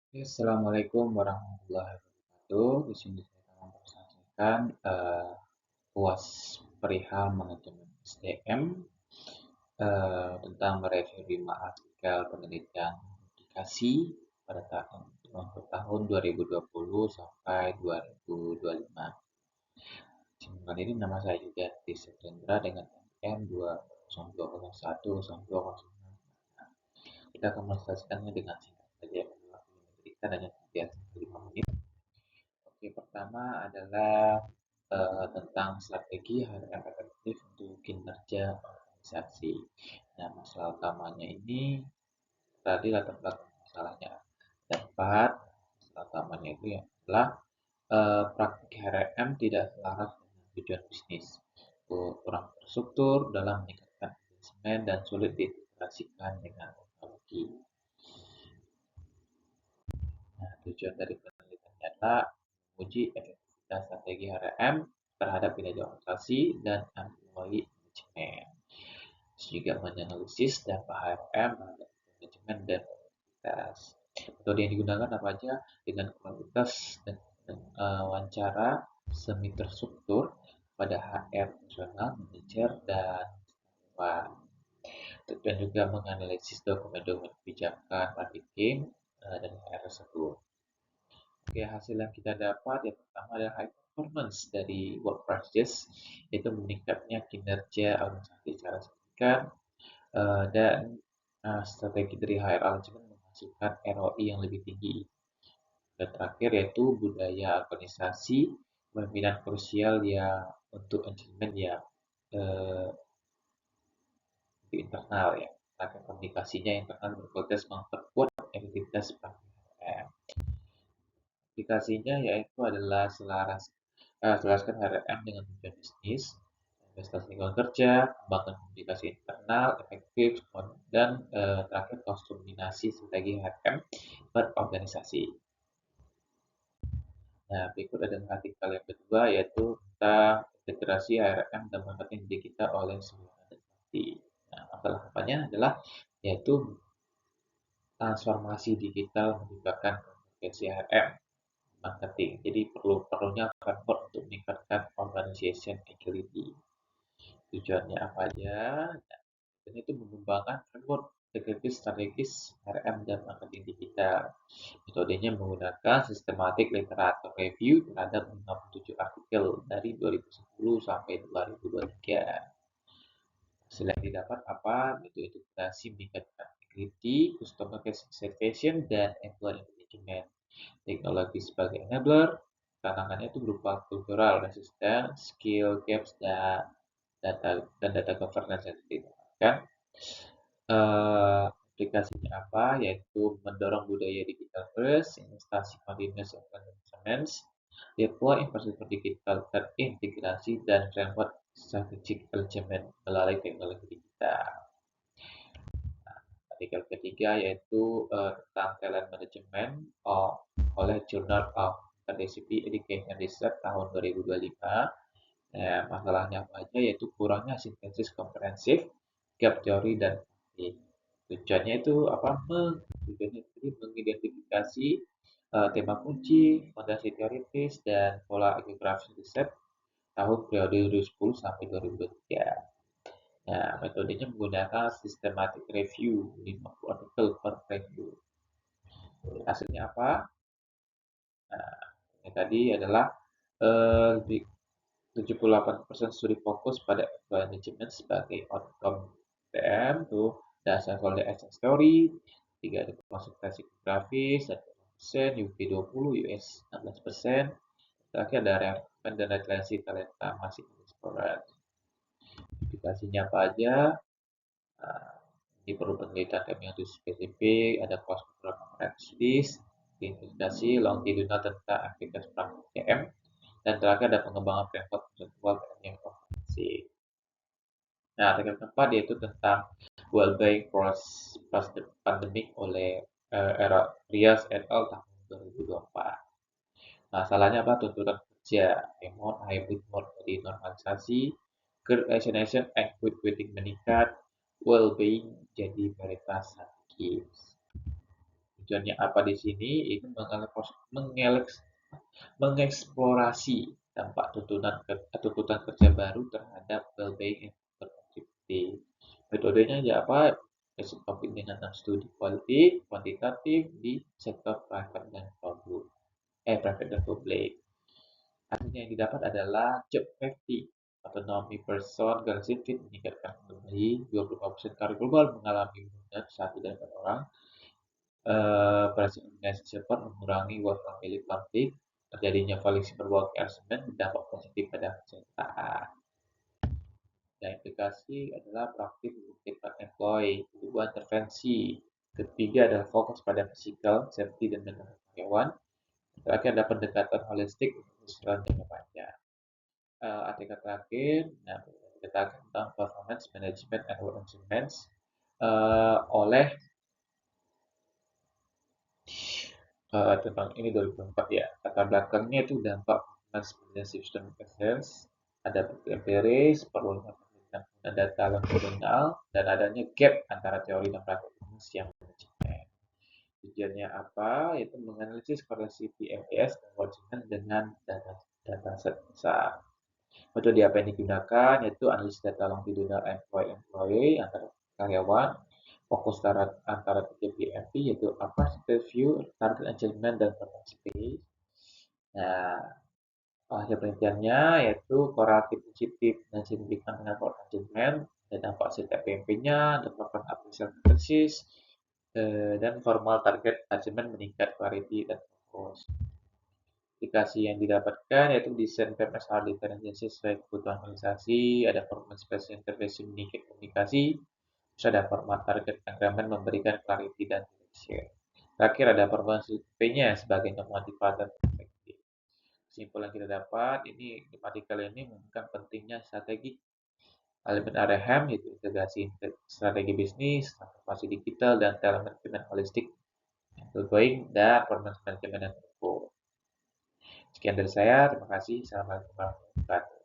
Assalamualaikum warahmatullahi wabarakatuh. Di sini saya akan mempresentasikan UAS perihal manajemen SDM tentang mereview 5 artikel penelitian aplikasi pada untuk tahun 2020 sampai 2025. Kali ini nama saya juga Rizky Chandra dengan NPM 20201 Kita akan mempresentasikannya dengan singkat saja. Kita hanya 3-5 menit. Oke, pertama adalah tentang strategi HRM efektif untuk kinerja organisasi. Nah, masalah utamanya ini tadi latar belakang masalahnya. Dapat masalah utamanya itu yang adalah praktik HRM tidak selaras dengan tujuan bisnis. Kurang terstruktur dalam meningkatkan investment dan sulit diintegrasikan dengan teknologi. Nah, tujuan dari penelitiannya adalah menguji efektivitas strategi HRM terhadap kinerja organisasi dan employee management. Juga menganalisis dampak HRM terhadap manajemen dan produktivitas. Metode yang digunakan apa aja? Dengan kualitas dan wawancara semi terstruktur pada HR profesional, manajer, dan karyawan. Dan juga menganalisis dokumen-dokumen kebijakan, marketing, dan HR tersebut. Oke, hasil yang kita dapat yang pertama adalah high performance dari work practice, yaitu meningkatnya kinerja organisasi secara signifikan dan strategi dari HR management menghasilkan ROI yang lebih tinggi. Dan terakhir yaitu budaya organisasi, pemimpinan krusial ya untuk achievement ya eh, di internal ya. Akan komunikasinya internal berkualitas memperkuat efektivitas praktik. Aplikasinya yaitu adalah selaraskan HRM dengan tujuan bisnis, investasi lingkungan kerja, kembangkan komunikasi internal, efektif, dan terakhir kombinasi strategi HRM berorganisasi. Nah, berikut ada artikel yang kedua yaitu tentang integrasi HRM dan marketing digital oleh seluruh organisasi. Nah, masalah apanya adalah yaitu transformasi digital menyebabkan kompetensi HRM marketing. Jadi perlunya framework untuk meningkatkan organization agility. Tujuannya apa aja? Nah, itu mengembangkan framework strategis RM dan marketing digital. Metodenya menggunakan systematic literature review terhadap 67 artikel dari 2010 sampai 2023. Hasil yang didapat apa? Itu integrasi meningkatkan agility, customer satisfaction, dan employee engagement. Teknologi sebagai enabler, tantangannya itu berupa cultural resistance, skill gaps, dan data governance yang ditingkatkan. Aplikasinya apa? Yaitu mendorong budaya digital first, investasi continuous improvements, deploy infrastruktur digital terintegrasi, dan framework strategic management melalui teknologi digital. Artikel ketiga yaitu tentang talent management oleh Journal of Leadership Education Research tahun 2025. Nah, masalahnya apa aja yaitu kurangnya sintesis komprehensif, gap teori dan praktik. Tujuannya itu apa? Tujuannya itu mengidentifikasi tema kunci, fondasi teoritis, dan pola geografis riset tahun periode 2010 sampai 2023. Nah, metodenya menggunakan systematic review 50 artikel per review. Hasilnya apa? Nah, ini tadi adalah lebih 78% studi fokus pada management sebagai outcome PM tuh dasar value access story, 3 ada konsultasi grafis, 1% UK 20, US 16%, terakhir ada referensi dan referensi talenta masih explorer. Aplikasinya apa aja? Nah, ini perlu penelitian kami yang spesifik, ada cross program list, identifikasi longitudinal tentang aktivitas praktik CM, dan terakhir ada pengembangan framework konseptual yang komprehensif. Nah, artikel keempat yaitu tentang well-being post pandemic oleh Rias et al. Tahun 2024. Masalahnya apa? Tuntutan kerja, remote, hybrid mode, jadi normalisasi, great resignation, and quitting meningkat, well-being jadi prioritas strategis. Tujuannya apa di sini? Itu mengeksplorasi dampak tuntutan kerja baru terhadap well-being and productivity. Metodenya ya apa? Basic topik dengan studi kuantitatif di sektor private dan publik. Hasilnya yang didapat adalah job safety, otonomi person, garasi fit meningkatkan kembali 25% karir global mengalami penurunan 1 dari 4 orang. Berhasil organisasi cepat mengurangi work family konflik, terjadinya flexible work arrangement berdampak positif pada kesejahteraan. Dan implikasi adalah praktik memungkinkan employee, kedua intervensi, ketiga adalah fokus pada physical, safety, dan mental karyawan. Terakhir ada pendekatan holistik untuk keseluruhan jangka panjang. Artikel terakhir, nah, kita tentang performance management and work achievements oleh tentang ini 2004 ya. Latar belakangnya itu dampak performance management system excellence, ada empiris, perlunya penelitian data longitudinal, dan adanya gap antara teori dan praktik yang manajemen. Tujuannya apa? Yaitu menganalisis korelasi PMS dan konsumen dengan data set besar. Metode apa yang digunakan? Yaitu analisis data longitudinal employee antara karyawan, fokus antara 3 PMP, yaitu apa? Review, target achievement, dan performance space. Nah, hasil penelitiannya yaitu korelatif positif dan signifikan dengan performance achievement, dan dampak setiap PMP-nya, dan melakukan appraisal analysis, dan formal target achievement meningkat clarity dan fokus. Aplikasi yang didapatkan yaitu desain PMS hard differentiasi sesuai kebutuhan organisasi, ada performance based intervention meningkat komunikasi, terus ada format target increment memberikan clarity dan direction. Terakhir ada performance P-nya sebagai normatif dan efektif. Kesimpulan kita dapat, ini artikel ini menunjukkan pentingnya strategi elemen RHM, yaitu integrasi strategi bisnis, transformasi digital, dan talent management holistik, ongoing, dan performance management dan support. Sekian dari saya, terima kasih. Assalamualaikum warahmatullahi wabarakatuh.